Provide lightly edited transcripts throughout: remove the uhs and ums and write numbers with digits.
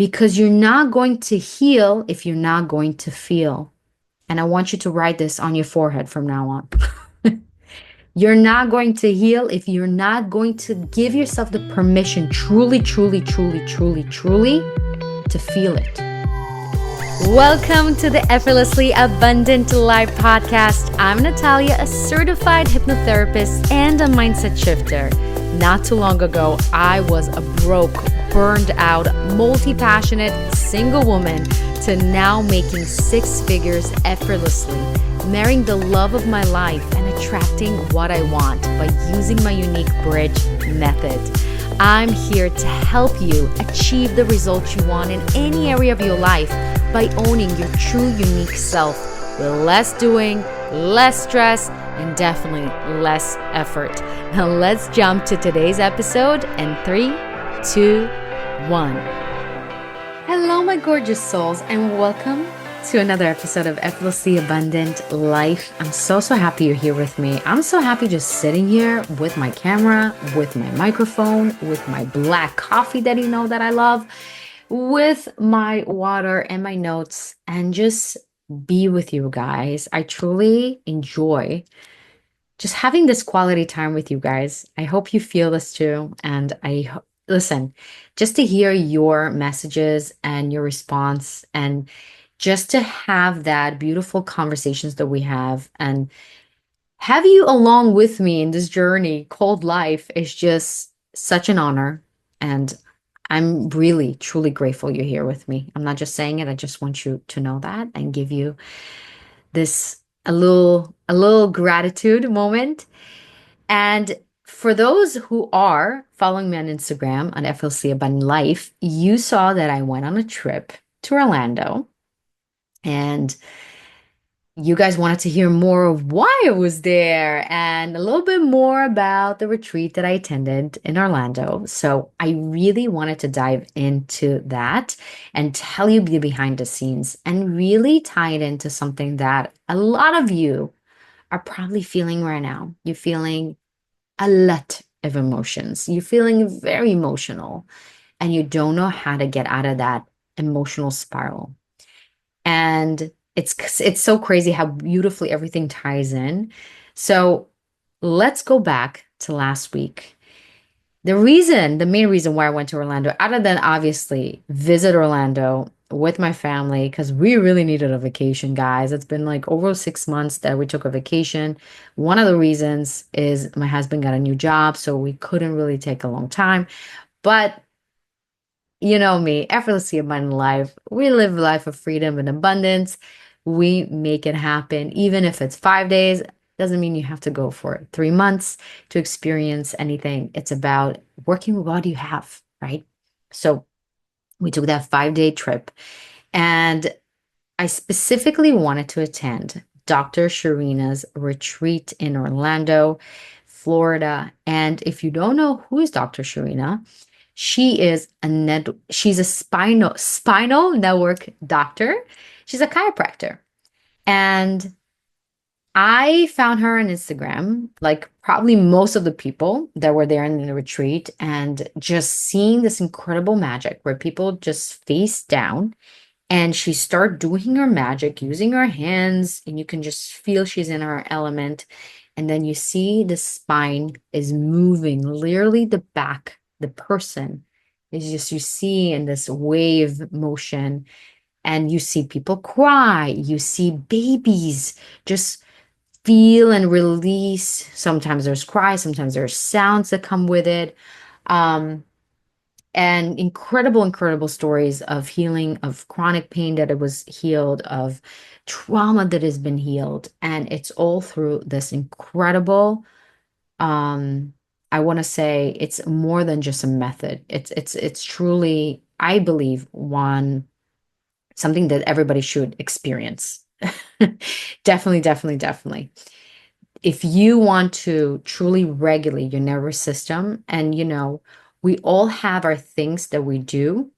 because you're not going to heal if you're not going to feel. And I want you to write this on your forehead from now on. You're not going to heal if you're not going to give yourself the permission truly, truly, truly, truly, truly to feel it. Welcome to the Effortlessly Abundant Life podcast. I'm Natalia, a certified hypnotherapist and a mindset shifter. Not too long ago, I was a broke, burned out, multi-passionate single woman to now making six figures effortlessly, marrying the love of my life and attracting what I want by using my unique bridge method. I'm here to help you achieve the results you want in any area of your life by owning your true unique self with less doing, less stress, and definitely less effort. Now let's jump to today's episode in 3, 2, 1. Hello, my gorgeous souls, and welcome to another episode of Effortlessly Abundant Life. I'm so happy you're here with me. I'm so happy just sitting here with my camera, with my microphone, with my black coffee that you know that I love, with my water and my notes, and just be with you guys. I truly enjoy just having this quality time with you guys. I hope you feel this too. And listen, just to hear your messages and your response, and just to have that beautiful conversations that we have you along with me in this journey called life is just such an honor. And I'm really, truly grateful you're here with me. I'm not just saying it. I just want you to know that and give you this a little gratitude moment. And for those who are following me on Instagram on Effortlessly Abundant Life, you saw that I went on a trip to Orlando, and you guys wanted to hear more of why I was there and a little bit more about the retreat that I attended in Orlando. So I really wanted to dive into that and tell you the behind the scenes and really tie it into something that a lot of you are probably feeling right now. You're feeling a lot of emotions. You're feeling very emotional and you don't know how to get out of that emotional spiral. And it's so crazy how beautifully everything ties in. So let's go back to last week. The main reason why I went to Orlando, other than obviously visit Orlando with my family, because we really needed a vacation, guys. It's been like over 6 months that we took a vacation. One of the reasons is my husband got a new job, so we couldn't really take a long time. But you know me, effortlessly abundant life. We live a life of freedom and abundance. We make it happen. Even if it's 5 days, doesn't mean you have to go for 3 months to experience anything. It's about working with what you have, right? So we took that 5 day trip, and I specifically wanted to attend Dr. Scherina's retreat in Orlando, Florida. And if you don't know who is Dr. Scherina, she's a spinal network doctor. She's a chiropractor. And I found her on Instagram, like probably most of the people that were there in the retreat, and just seeing this incredible magic where people just face down and she started doing her magic using her hands, and you can just feel she's in her element. And then you see the spine is moving, literally the back, the person is just, you see in this wave motion, and you see people cry, you see babies just feel and release. Sometimes there's cries, sometimes there's sounds that come with it. Um, and incredible stories of healing, of chronic pain that it was healed, of trauma that has been healed. And it's all through this incredible, um, I want to say it's more than just a method. It's truly, I believe, something that everybody should experience. Definitely. If you want to truly regulate your nervous system, and we all have our things that we do.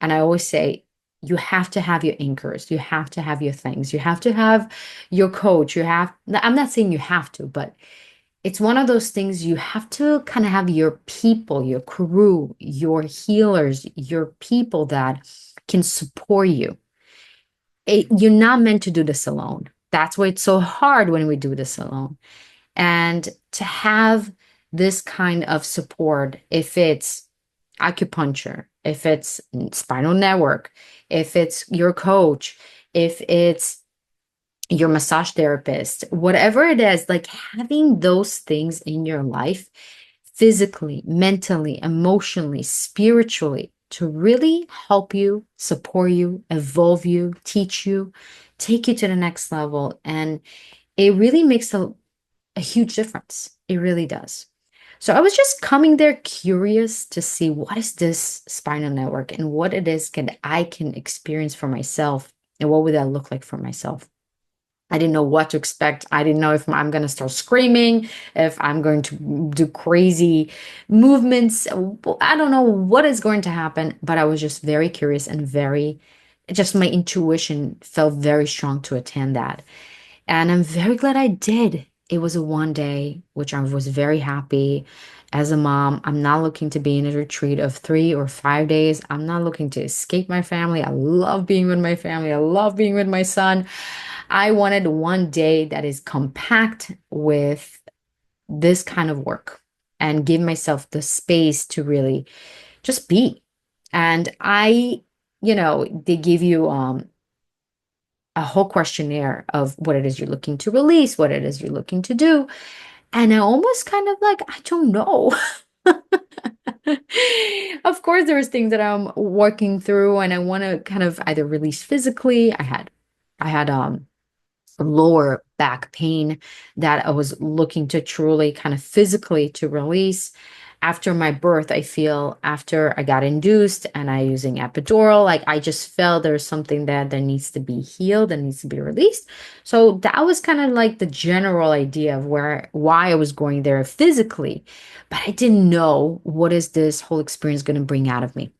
And I always say, you have to have your anchors, you have to have your things, you have to have your coach, I'm not saying you have to, but It's one of those things you have to kind of have your people, your crew, your healers, your people that can support you. You're not meant to do this alone. That's why it's so hard when we do this alone. And to have this kind of support, if it's acupuncture, if it's spinal network, if it's your coach, if it's your massage therapist, whatever it is, like having those things in your life, physically, mentally, emotionally, spiritually, to really help you, support you, evolve you, teach you, take you to the next level. And it really makes a huge difference. It really does. So I was just coming there curious to see what is this spinal network and what it is can I can experience for myself and what would that look like for myself. I didn't know what to expect. I didn't know if I'm going to start screaming, if I'm going to do crazy movements. I don't know what is going to happen, but I was just very curious and just my intuition felt very strong to attend that. And I'm very glad I did. It was a one day, which I was very happy. As a mom, I'm not looking to be in a retreat of 3 or 5 days. I'm not looking to escape my family. I love being with my family. I love being with my son. I wanted one day that is compact with this kind of work and give myself the space to really just be. And they give you a whole questionnaire of what it is you're looking to release, what it is you're looking to do. And I almost kind of like, I don't know. Of course, there's things that I'm working through and I want to kind of either release physically. I had lower back pain that I was looking to truly kind of physically to release. After my birth, I feel after I got induced and I using epidural, like I just felt there's something that needs to be healed and needs to be released. So that was kind of like the general idea of why I was going there physically, but I didn't know what is this whole experience going to bring out of me.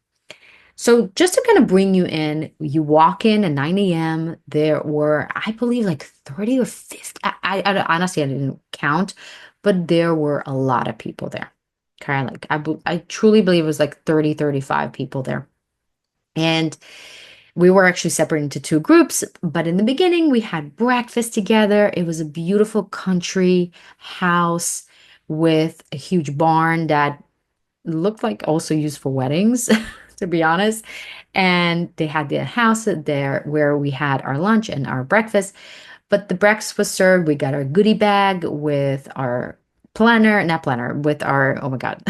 So just to kind of bring you in, you walk in at 9 a.m. There were, I believe, like 30 or 50. Honestly, I didn't count, but there were a lot of people there. Okay, like I truly believe it was like 30, 35 people there. And we were actually separated into two groups, but in the beginning we had breakfast together. It was a beautiful country house with a huge barn that looked like also used for weddings, to be honest. And they had the house there where we had our lunch and our breakfast. But the breakfast was served. We got our goodie bag with our planner, not planner, with our, oh my God,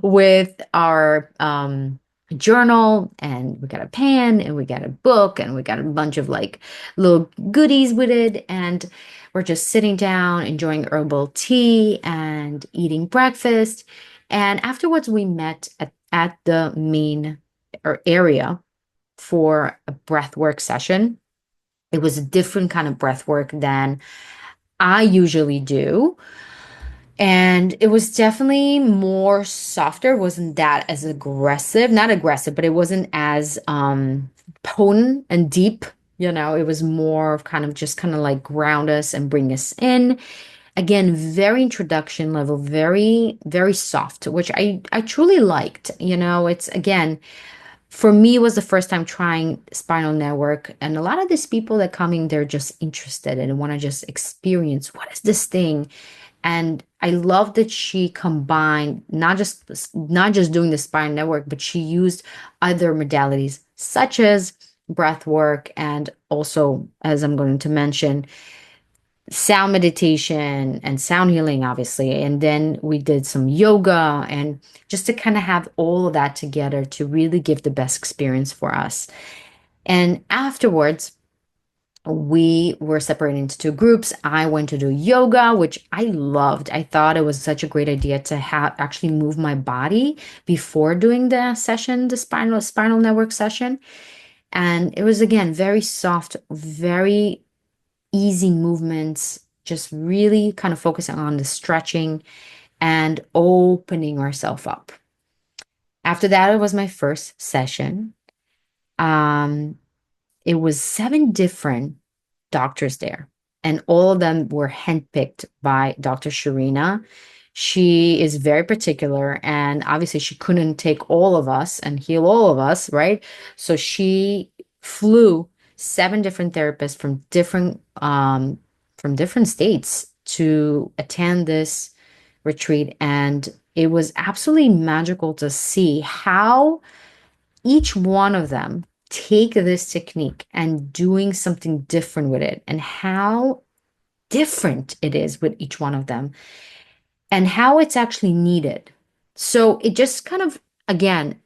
with our journal, and we got a pen and we got a book and we got a bunch of like little goodies with it. And we're just sitting down, enjoying herbal tea and eating breakfast. And afterwards, we met at the main or area for a breath work session. It was a different kind of breath work than I usually do. And it was definitely more softer. It wasn't that as aggressive, not aggressive, but it wasn't as potent and deep. It was more of kind of just kind of like ground us and bring us in. Again, very introduction level, very, very soft, which I truly liked. It's again, for me, it was the first time trying spinal network. And a lot of these people that come in, they're just interested and want to just experience what is this thing. And I love that she combined not just doing the spinal network, but she used other modalities such as breath work and also, as I'm going to mention, sound meditation and sound healing, obviously. And then we did some yoga and just to kind of have all of that together to really give the best experience for us. And afterwards, we were separated into two groups. I went to do yoga, which I loved. I thought it was such a great idea to have actually move my body before doing the session, the spinal network session. And it was again very soft, very easy movements, just really kind of focusing on the stretching and opening ourselves up. After that, it was my first session. Um, it was 7 different doctors there. and all of them were handpicked by Dr. Scherina. She is very particular, and obviously, she couldn't take all of us and heal all of us, right? So she flew seven different therapists from different states to attend this retreat, and it was absolutely magical to see how each one of them take this technique and doing something different with it, and how different it is with each one of them, and how it's actually needed. So it just kind of, again,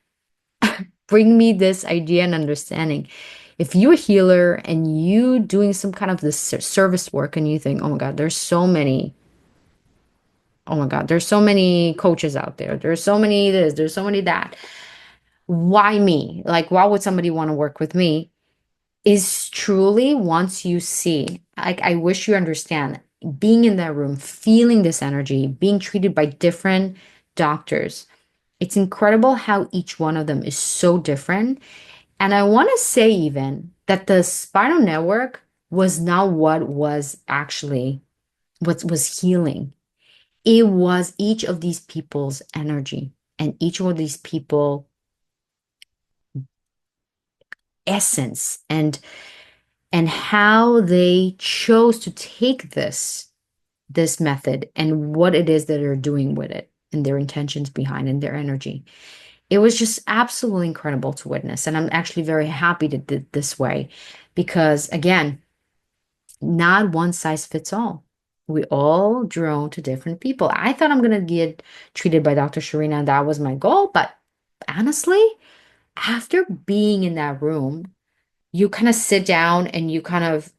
bring me this idea and understanding. If you're a healer and you doing some kind of this service work and you think, oh my God, there's so many coaches out there. There's so many this, there's so many that. Why me? Like, why would somebody want to work with me? Is truly once you see, like, I wish you understand, being in that room, feeling this energy, being treated by different doctors. It's incredible how each one of them is so different. And I want to say even that the spinal network was not what was actually what was healing. It was each of these people's energy and each of these people essence and how they chose to take this method and what it is that they're doing with it and their intentions behind and their energy. It was just absolutely incredible to witness. And I'm actually very happy to did this way because, again, not one size fits all. We all drawn to different people. I thought I'm going to get treated by Dr. Sharina, and that was my goal. But honestly, after being in that room, you kind of sit down and you kind of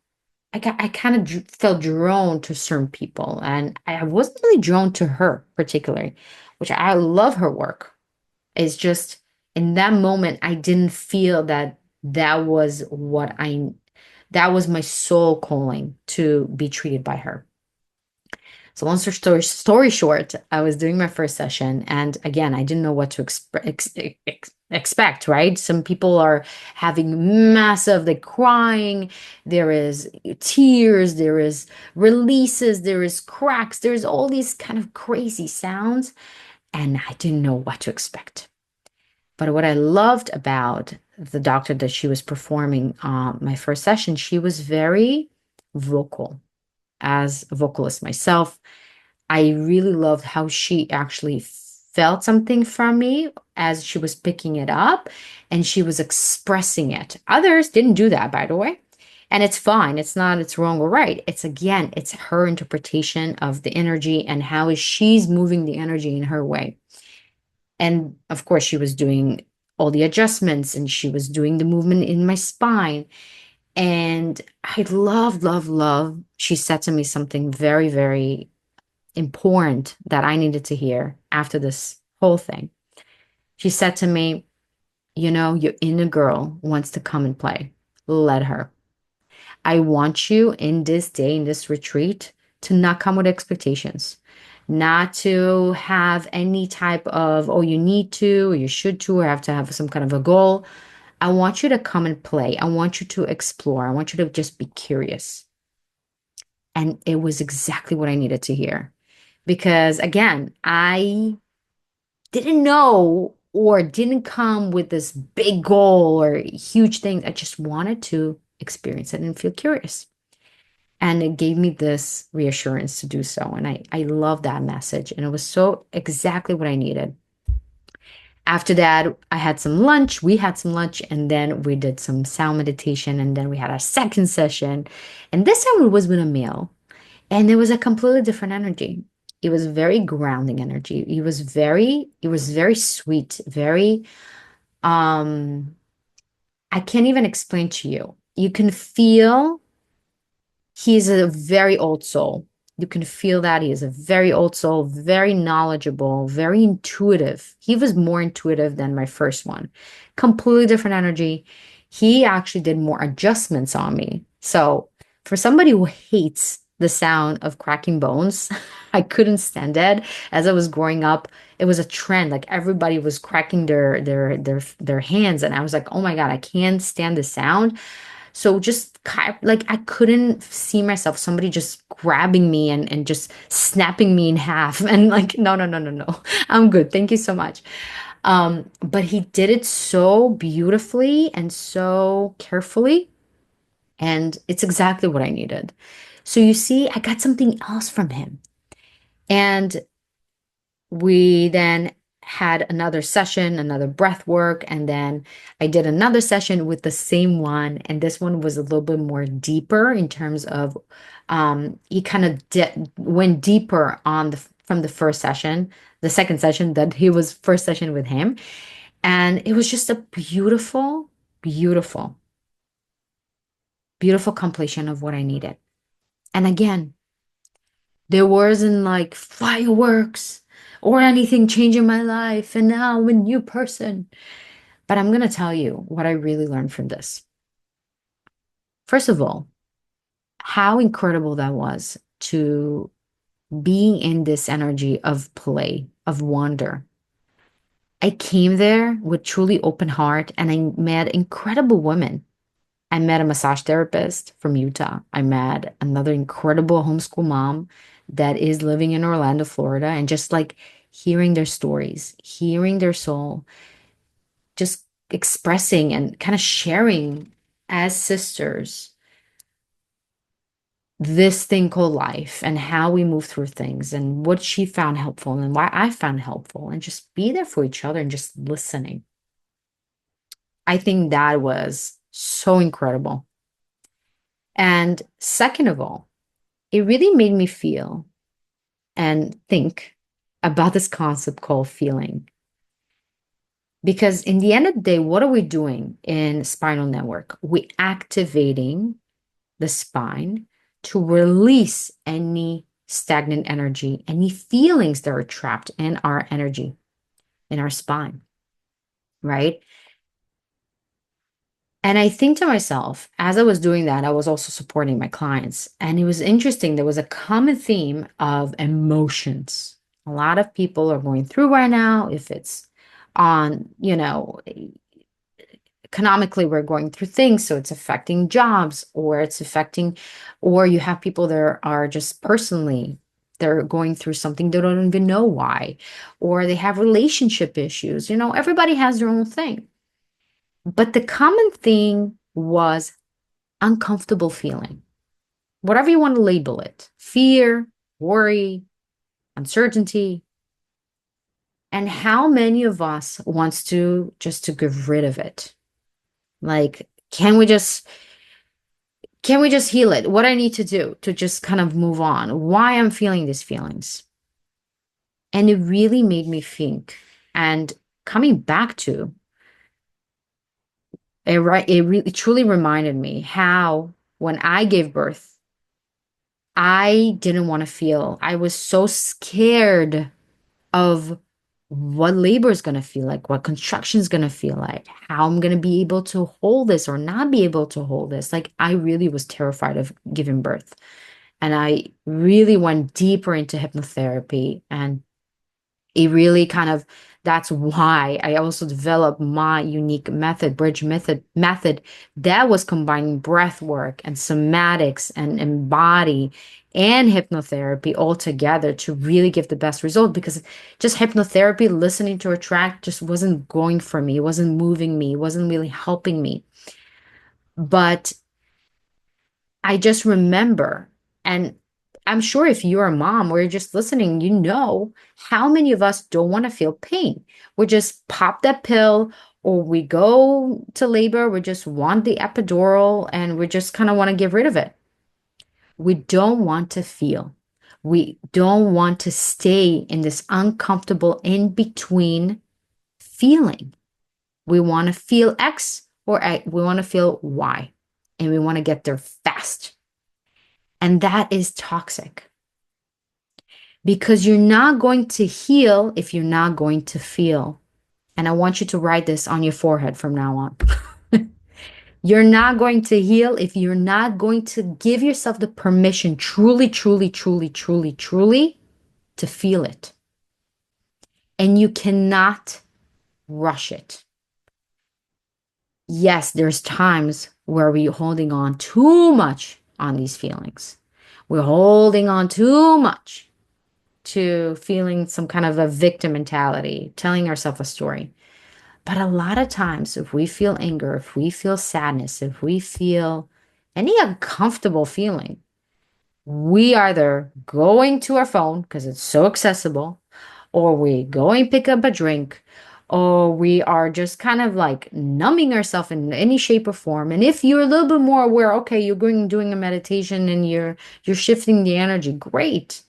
I kind of felt drawn to certain people, and I wasn't really drawn to her particularly, which I love her work. It's just in that moment, I didn't feel that that was my soul calling to be treated by her. So long story short, I was doing my first session, and again, I didn't know what to expect. Right? Some people are having massive, like crying. There is tears. There is releases. There is cracks. There's all these kind of crazy sounds, and I didn't know what to expect. But what I loved about the doctor that she was performing my first session, she was very vocal. As a vocalist myself, I really loved how she actually felt something from me as she was picking it up and she was expressing it. Others didn't do that, by the way. And it's fine. It's not, it's wrong or right. It's again, it's her interpretation of the energy and how is she's moving the energy in her way. And of course, she was doing all the adjustments and she was doing the movement in my spine. And I love, love, love. She said to me something very, very important that I needed to hear after this whole thing. She said to me, your inner girl wants to come and play. Let her. I want you in this day, in this retreat, to not come with expectations, not to have any type of, oh, you need to, or you should to, or have to have some kind of a goal. I want you to come and play. I want you to explore. I want you to just be curious. And it was exactly what I needed to hear. Because again, I didn't know or didn't come with this big goal or huge thing. I just wanted to experience it and feel curious. And it gave me this reassurance to do so. And I love that message. And it was so exactly what I needed. After that, I had some lunch. We had some lunch, and then we did some sound meditation. And then we had our second session. And this time it was with a meal. And there was a completely different energy. It was very grounding energy. It was very sweet, very, I can't even explain to you. You can feel he's a very old soul. You can feel that he is a very old soul, very knowledgeable, very intuitive. He was more intuitive than my first one. Completely different energy. He actually did more adjustments on me. So, for somebody who hates the sound of cracking bones, I couldn't stand it. As I was growing up, it was a trend. Like everybody was cracking their hands, and I was like, "Oh my God, I can't stand the sound." So just like I couldn't see myself, somebody just grabbing me and just snapping me in half. And like, no, no, no, no, no. I'm good. Thank you so much. But he did it so beautifully and so carefully. And it's exactly what I needed. So you see, I got something else from him. And we then had another session, another breath work, and then I did another session with the same one. And this one was a little bit more deeper in terms of he kind of went deeper on the from the first session, the second session that he was first session with him. And it was just a beautiful, beautiful, beautiful completion of what I needed. And again, there wasn't like fireworks or anything changing my life, and now I'm a new person. But I'm going to tell you what I really learned from this. First of all, how incredible that was to being in this energy of play, of wonder. I came there with truly open heart and I met incredible women. I met a massage therapist from Utah. I met another incredible homeschool mom that is living in Orlando, Florida, and just like hearing their stories, hearing their soul, just expressing and kind of sharing as sisters this thing called life and how we move through things and what she found helpful and why I found helpful, and just be there for each other and just listening. I think that was so incredible. And second of all, it really made me feel and think about this concept called feeling. Because in the end of the day, what are we doing in spinal network? We're activating the spine to release any stagnant energy, any feelings that are trapped in our energy, in our spine, right? And I think to myself, as I was doing that, I was also supporting my clients. And it was interesting. There was a common theme of emotions. A lot of people are going through right now. If it's on, economically, we're going through things. So it's affecting jobs, or it's affecting, or you have people that are just personally, they're going through something they don't even know why, or they have relationship issues. Everybody has their own thing. But the common thing was uncomfortable feeling, whatever you want to label it, fear, worry, uncertainty. And how many of us wants to just to get rid of it? Like, can we just heal it? What I need to do to just kind of move on? Why I'm feeling these feelings? And it really made me think. And coming back to it, right, it really truly reminded me how when I gave birth, I didn't want to feel. I was so scared of what labor is going to feel like, what construction is going to feel like, how I'm going to be able to hold this or not be able to hold this. Like, I really was terrified of giving birth. And I really went deeper into hypnotherapy, and it really kind of, that's why I also developed my unique method, bridge method that was combining breath work and somatics and body and hypnotherapy all together to really give the best result. Because just hypnotherapy, listening to a track, just wasn't going for me, it wasn't moving me, it wasn't really helping me. But I just remember, and I'm sure if you're a mom or you're just listening, you know how many of us don't want to feel pain. We just pop that pill, or we go to labor, we just want the epidural, and we just kind of want to get rid of it. We don't want to feel. We don't want to stay in this uncomfortable in between feeling. We want to feel X, or we want to feel Y, and we want to get there fast. And that is toxic, because you're not going to heal if you're not going to feel. And I want you to write this on your forehead from now on. You're not going to heal if you're not going to give yourself the permission truly, truly, truly, truly, truly to feel it. And you cannot rush it. Yes, there's times where we're holding on too much on these feelings. We're holding on too much to feeling some kind of a victim mentality, telling ourselves a story. But a lot of times, if we feel anger, if we feel sadness, if we feel any uncomfortable feeling, we either going to our phone because it's so accessible, or we go and pick up a drink, or we are just kind of like numbing ourselves in any shape or form. And if you're a little bit more aware, okay, you're going doing a meditation and you're shifting the energy, great.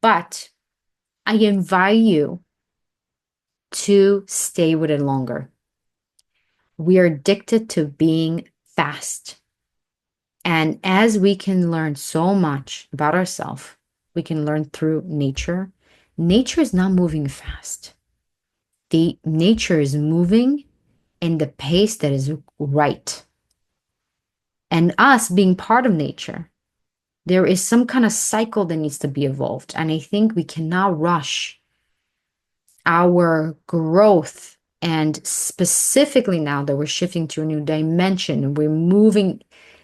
But I invite you to stay with it longer. We are addicted to being fast. And as we can learn so much about ourselves, we can learn through nature. Nature is not moving fast. The nature is moving in the pace that is right. And us being part of nature, there is some kind of cycle that needs to be evolved. And I think we cannot rush our growth. And specifically now that we're shifting to a new dimension and we're moving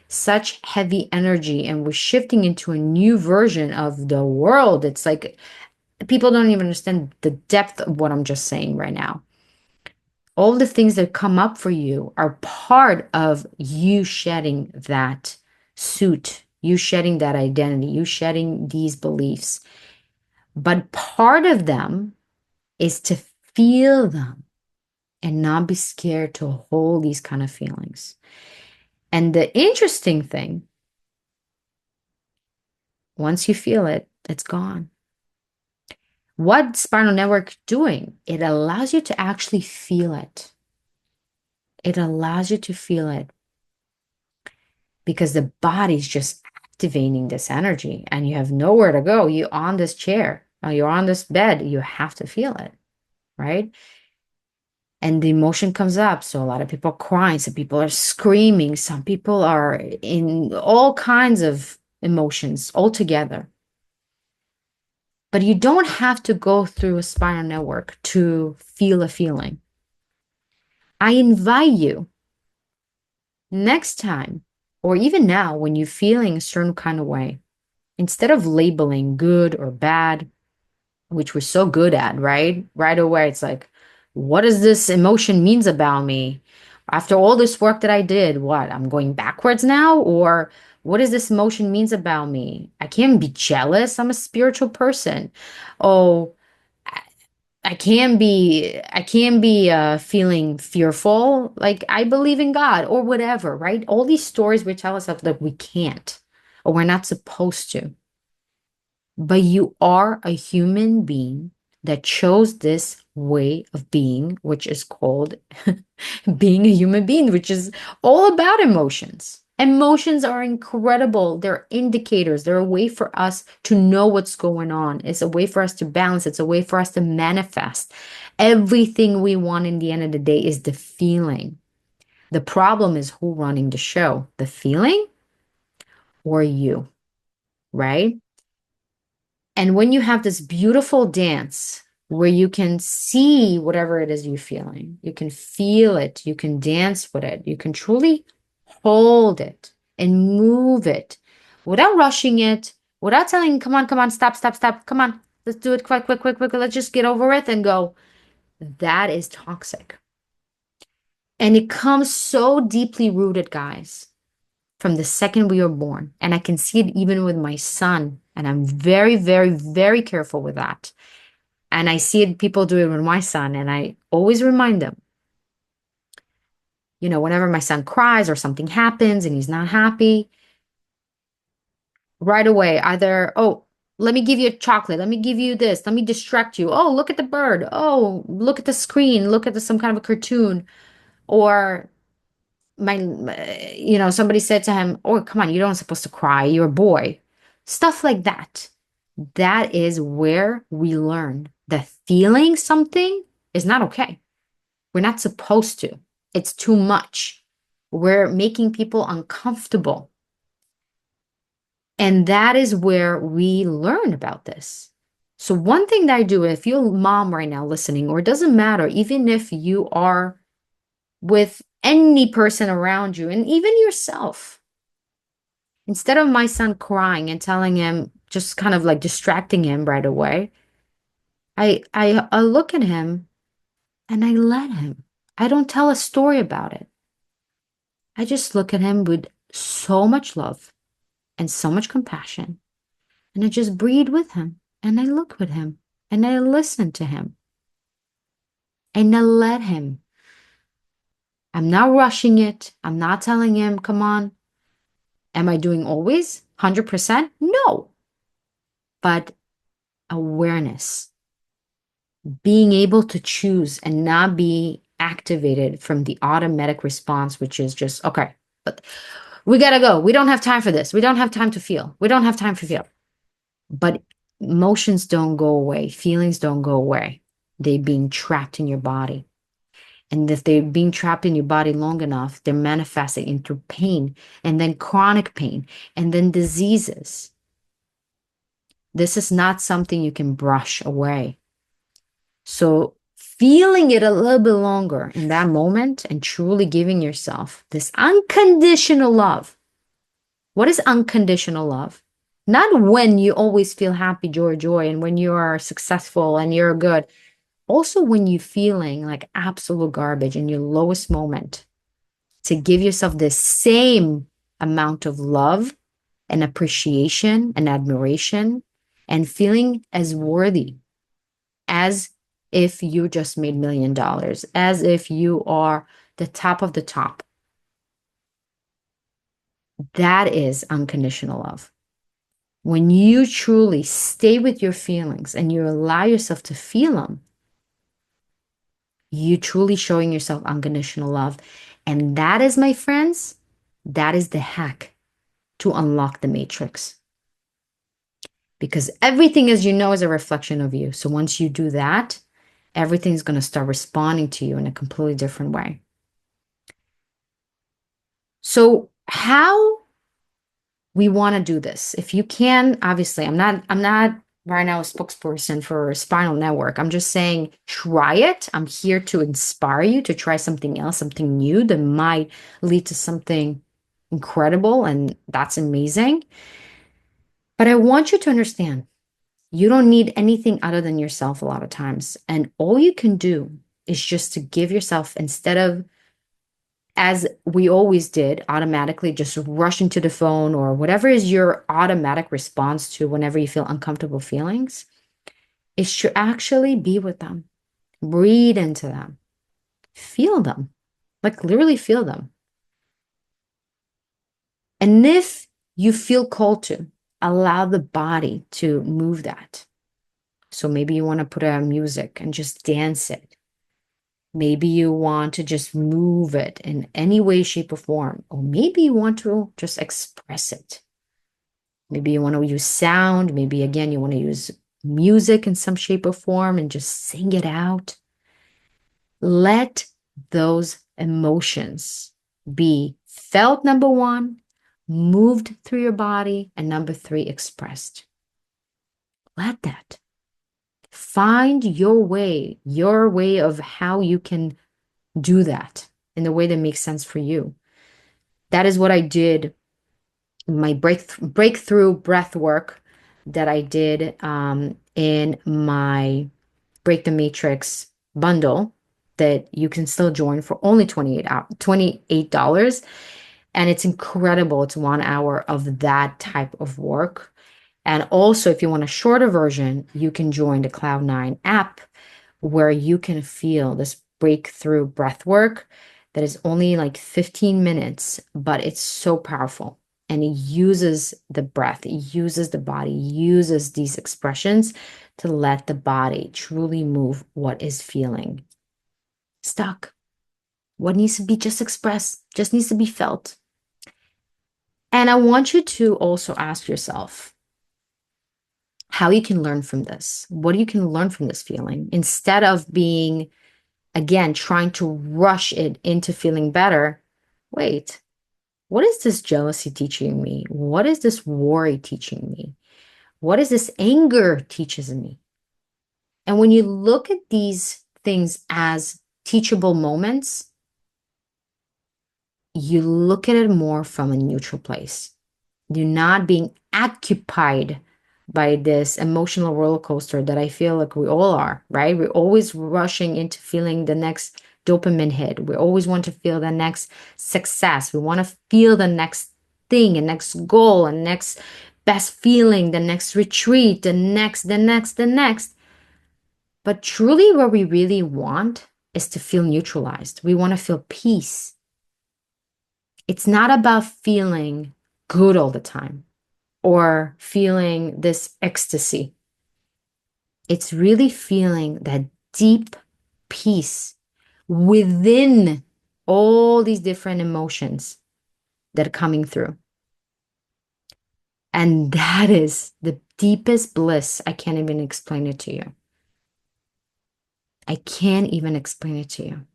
such heavy energy and we're shifting into a new version of the world, it's like people don't even understand the depth of what I'm just saying right now. All the things that come up for you are part of you shedding that suit, you shedding that identity, you shedding these beliefs. But part of them is to feel them and not be scared to hold these kind of feelings. And the interesting thing, once you feel it, it's gone. What Spinal Network doing? It allows you to actually feel it. It allows you to feel it because the body's just activating this energy and you have nowhere to go. You're on this chair, or you're on this bed, you have to feel it, right? And the emotion comes up. So a lot of people are crying, some people are screaming, some people are in all kinds of emotions all together. But you don't have to go through a spinal network to feel a feeling. I invite you next time, or even now, when you're feeling a certain kind of way, instead of labeling good or bad, which we're so good at, right? Right away, it's like, what does this emotion means about me? After all this work that I did, what? I'm going backwards now? Or what does this emotion means about me? I can't be jealous. I'm a spiritual person. Oh, I can't be feeling fearful. Like I believe in God or whatever, right? All these stories we tell ourselves that we can't or we're not supposed to. But you are a human being that chose this way of being, which is called being a human being, which is all about emotions. Emotions are incredible. They're indicators. They're a way for us to know what's going on. It's a way for us to balance. It's a way for us to manifest. Everything we want in the end of the day is the feeling. The problem is who running the show, the feeling or you, right? And when you have this beautiful dance where you can see whatever it is you're feeling, you can feel it, you can dance with it, you can truly hold it and move it without rushing it, without telling, come on, stop, stop, stop, come on, let's do it quick, quick, quick, quick, let's just get over it and go. That is toxic. And it comes so deeply rooted, guys, from the second we were born. And I can see it even with my son. And I'm very, very, very careful with that. And I see it, people do it with my son. And I always remind them, whenever my son cries or something happens and he's not happy, right away, either, oh, let me give you a chocolate. Let me give you this. Let me distract you. Oh, look at the bird. Oh, look at the screen. Look at some kind of a cartoon. Or somebody said to him, oh, come on, you don't supposed to cry. You're a boy. Stuff like that. That is where we learn that feeling something is not okay. We're not supposed to. It's too much. We're making people uncomfortable. And that is where we learn about this. So one thing that I do, if you're a mom right now listening, or it doesn't matter, even if you are with any person around you and even yourself. Instead of my son crying and telling him, just kind of like distracting him right away, I look at him and I let him. I don't tell a story about it. I just look at him with so much love and so much compassion. And I just breathe with him and I look with him and I listen to him and I let him. I'm not rushing it. I'm not telling him, come on. Am I doing always 100%? No. But awareness, being able to choose and not be activated from the automatic response, which is just, okay, but we gotta go. We don't have time for this. We don't have time to feel. We don't have time to feel. But emotions don't go away. Feelings don't go away. They're being trapped in your body. And if they're being trapped in your body long enough, they're manifesting into pain and then chronic pain and then diseases. This is not something you can brush away. So feeling it a little bit longer in that moment and truly giving yourself this unconditional love. What is unconditional love? Not when you always feel happy, joy, joy, and when you are successful and you're good. Also, when you're feeling like absolute garbage in your lowest moment, to give yourself the same amount of love and appreciation and admiration and feeling as worthy as if you just made $1 million, as if you are the top of the top. That is unconditional love. When you truly stay with your feelings and you allow yourself to feel them, you truly showing yourself unconditional love. And that is, my friends, that is the hack to unlock the matrix. Because everything, as you know, is a reflection of you. So once you do that, everything's going to start responding to you in a completely different way. So how we want to do this? If you can, obviously, I'm not right now a spokesperson for Spinal Network. I'm just saying try it. I'm here to inspire you to try something else, something new that might lead to something incredible, and that's amazing. But I want you to understand, you don't need anything other than yourself a lot of times. And all you can do is just to give yourself, instead of, as we always did, automatically just rush into the phone or whatever is your automatic response to whenever you feel uncomfortable feelings, is to actually be with them, breathe into them, feel them, like literally feel them. And if you feel called to, allow the body to move that. So maybe you want to put on music and just dance it. Maybe you want to just move it in any way, shape, or form. Or maybe you want to just express it. Maybe you want to use sound. Maybe again, you want to use music in some shape or form and just sing it out. Let those emotions be felt, number one, moved through your body, and number three, expressed. Let that. Find your way of how you can do that in the way that makes sense for you. That is what I did in my breakthrough breath work that I did in my Break the Matrix bundle that you can still join for only $28. And it's incredible. It's 1 hour of that type of work. And also, if you want a shorter version, you can join the Cloud9 app where you can feel this breakthrough breath work that is only like 15 minutes, but it's so powerful. And it uses the breath, it uses the body, uses these expressions to let the body truly move what is feeling stuck. What needs to be just expressed, just needs to be felt. And I want you to also ask yourself how you can learn from this, what you can learn from this feeling instead of being, again, trying to rush it into feeling better. Wait, what is this jealousy teaching me? What is this worry teaching me? What is this anger teaches me? And when you look at these things as teachable moments, you look at it more from a neutral place. You're not being occupied by this emotional roller coaster that I feel like we all are, right? We're always rushing into feeling the next dopamine hit. We always want to feel the next success. We want to feel the next thing, the next goal, the next best feeling, the next retreat, the next. But truly, what we really want is to feel neutralized. We want to feel peace. It's not about feeling good all the time or feeling this ecstasy. It's really feeling that deep peace within all these different emotions that are coming through. And that is the deepest bliss. I can't even explain it to you. I can't even explain it to you.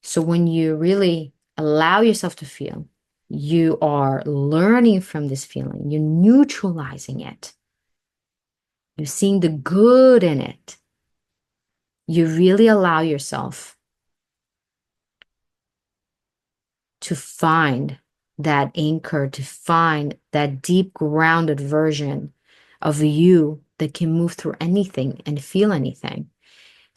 So when you really allow yourself to feel, you are learning from this feeling, you're neutralizing it, you're seeing the good in it. You really allow yourself to find that anchor, to find that deep grounded version of you that can move through anything and feel anything.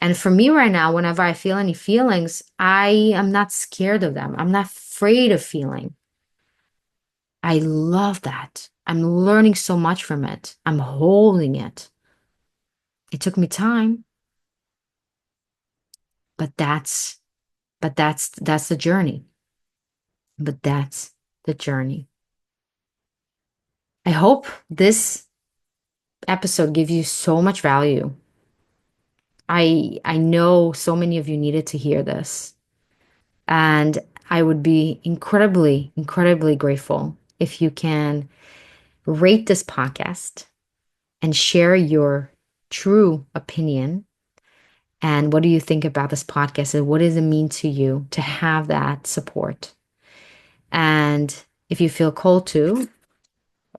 And for me right now, whenever I feel any feelings, I am not scared of them. I'm not afraid of feeling. I love that. I'm learning so much from it. I'm holding it. It took me time, but that's the journey. But that's the journey. I hope this episode gives you so much value. I know so many of you needed to hear this. And I would be incredibly, incredibly grateful if you can rate this podcast and share your true opinion. And what do you think about this podcast? And what does it mean to you to have that support? And if you feel called to,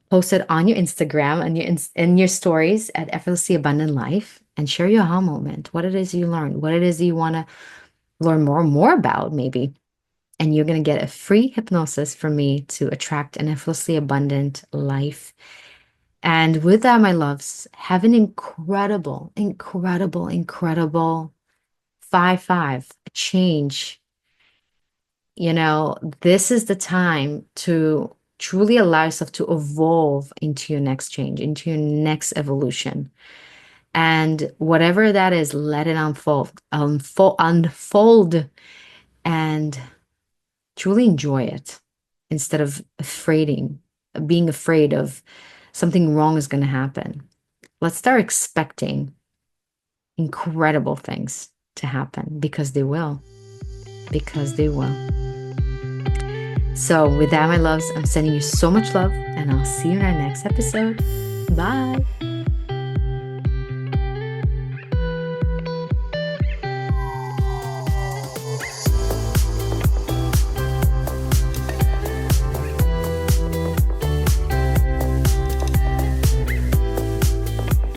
post it on your Instagram and your stories at Effortlessly Abundant Life and share your aha moment, what it is you learned, what it is you want to learn more about, maybe. And you're going to get a free hypnosis from me to attract an effortlessly abundant life. And with that, my loves, have an incredible, incredible, incredible 5-5 change. This is the time to truly allow yourself to evolve into your next change, into your next evolution. And whatever that is, let it unfold, and truly enjoy it instead of being afraid of something wrong is going to happen. Let's start expecting incredible things to happen because they will. Because they will. So with that, my loves, I'm sending you so much love and I'll see you in our next episode. Bye.